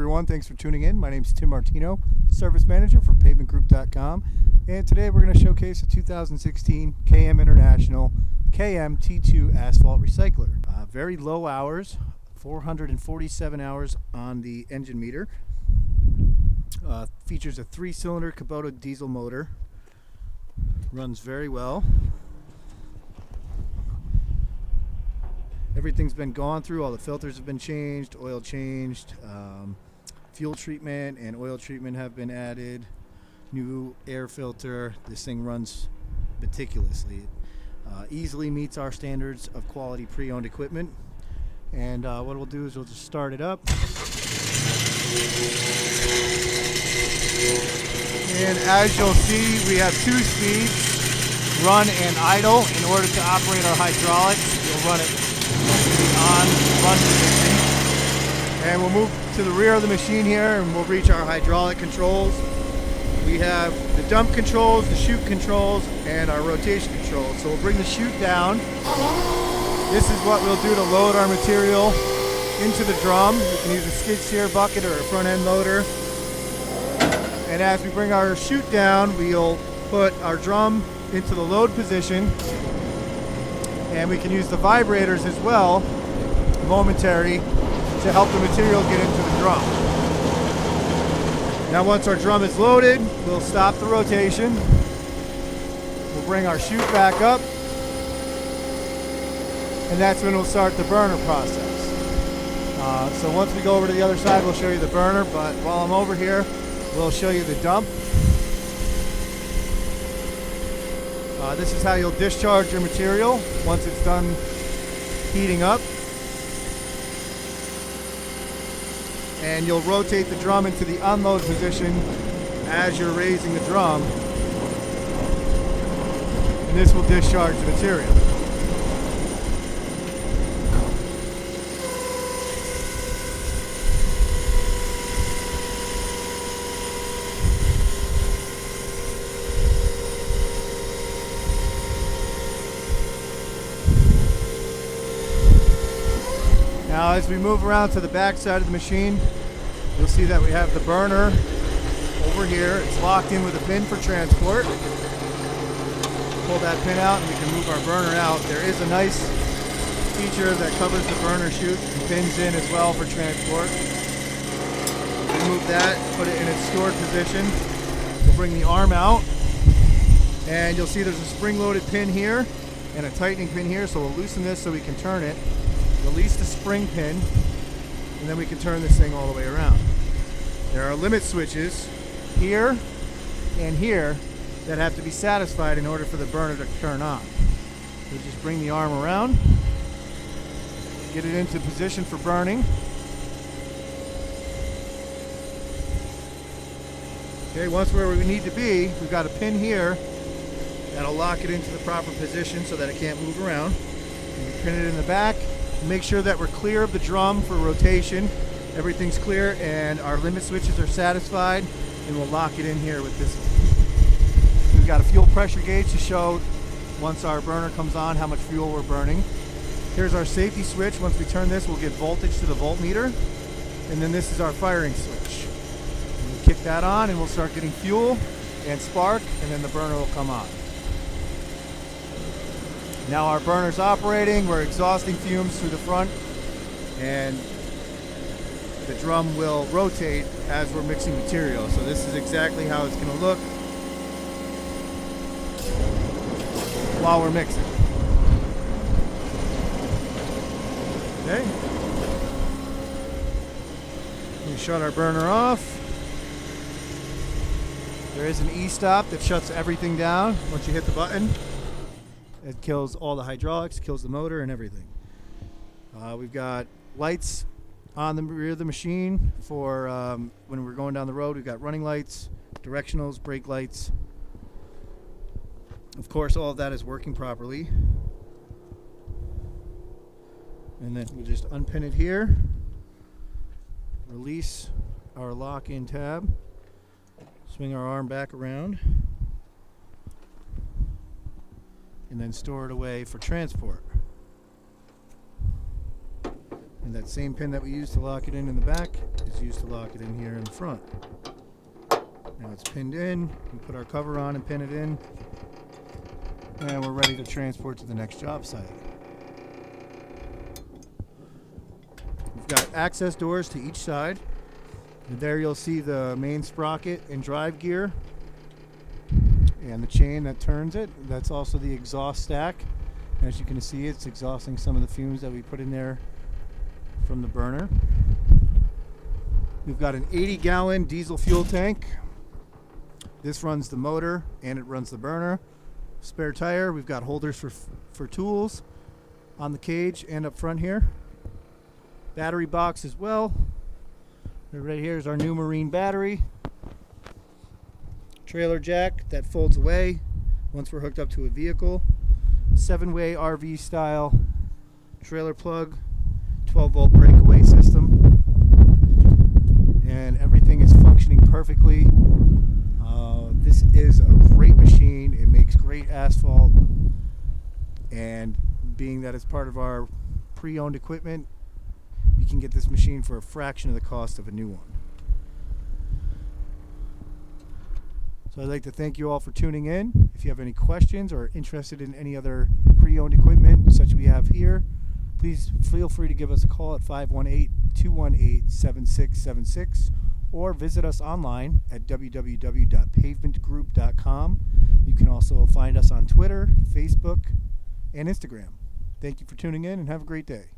everyone. Thanks for tuning in. My name is Tim Martino, Service Manager for PavementGroup.com. And today we're going to showcase a 2016 KM International KM T2 Asphalt Recycler. Very low hours, 447 hours on the engine meter. Features a 3-cylinder Kubota diesel motor. Runs very well. Everything's been gone through, all the filters have been changed, oil changed, fuel treatment and oil treatment have been added, new air filter. This thing runs meticulously. Easily meets our standards of quality pre-owned equipment. And what we'll do is we'll just start it up. And as you'll see, we have 2 speeds, run and idle. In order to operate our hydraulics, you'll run it on run position. And we'll move to the rear of the machine here and we'll reach our hydraulic controls. We have the dump controls, the chute controls, and our rotation controls. So we'll bring the chute down. This is what we'll do to load our material into the drum. You can use a skid steer bucket or a front end loader. And as we bring our chute down, we'll put our drum into the load position. And we can use the vibrators as well, momentary, to help the material get into the drum. Now once our drum is loaded, we'll stop the rotation. We'll bring our chute back up. And that's when we'll start the burner process. So once we go over to the other side, we'll show you the burner, but while I'm over here, we'll show you the dump. This is how you'll discharge your material once it's done heating up. And you'll rotate the drum into the unload position as you're raising the drum. And this will discharge the material. Now as we move around to the back side of the machine, you'll see that we have the burner over here. It's locked in with a pin for transport. Pull that pin out and we can move our burner out. There is a nice feature that covers the burner chute and pins in as well for transport. Remove that, put it in its stored position. We'll bring the arm out and you'll see there's a spring-loaded pin here and a tightening pin here, so we'll loosen this so we can turn it. Release the spring pin, and then we can turn this thing all the way around. There are limit switches here and here that have to be satisfied in order for the burner to turn on. We just bring the arm around, get it into position for burning. Okay, once where we need to be, we've got a pin here that'll lock it into the proper position so that it can't move around. And we pin it in the back. Make sure that we're clear of the drum for rotation. Everything's clear and our limit switches are satisfied, and we'll lock it in here with this. We've got a fuel pressure gauge to show once our burner comes on how much fuel we're burning. Here's our safety switch. Once we turn this, we'll get voltage to the voltmeter, and then this is our firing switch. And we'll kick that on and we'll start getting fuel and spark, and then the burner will come on. Now our burner's operating, we're exhausting fumes through the front, and the drum will rotate as we're mixing material. So this is exactly how it's going to look while we're mixing. Okay. We shut our burner off. There is an E-stop that shuts everything down once you hit the button. It kills all the hydraulics, kills the motor and everything. We've got lights on the rear of the machine for when we're going down the road. We've got running lights, directionals, brake lights. Of course, all of that is working properly. And then we just unpin it here, release our lock-in tab, swing our arm back around, and then store it away for transport. And that same pin that we used to lock it in the back is used to lock it in here in the front. Now it's pinned in. We put our cover on and pin it in. And we're ready to transport to the next job site. We've got access doors to each side. And there you'll see the main sprocket and drive gear and the chain that turns it. That's also the exhaust stack. As you can see, it's exhausting some of the fumes that we put in there from the burner. We've got an 80-gallon diesel fuel tank. This runs the motor and it runs the burner. Spare tire. We've got holders for tools on the cage and up front here. Battery box as well. Right here is our new marine battery. Trailer jack that folds away once we're hooked up to a vehicle. 7-way RV style trailer plug, 12-volt breakaway system, and everything is functioning perfectly. This is a great machine. It makes great asphalt, and being that it's part of our pre-owned equipment, you can get this machine for a fraction of the cost of a new one. So I'd like to thank you all for tuning in. If you have any questions or are interested in any other pre-owned equipment such as we have here, please feel free to give us a call at 518-218-7676 or visit us online at www.PavementGroup.com. You can also find us on Twitter, Facebook, and Instagram. Thank you for tuning in and have a great day.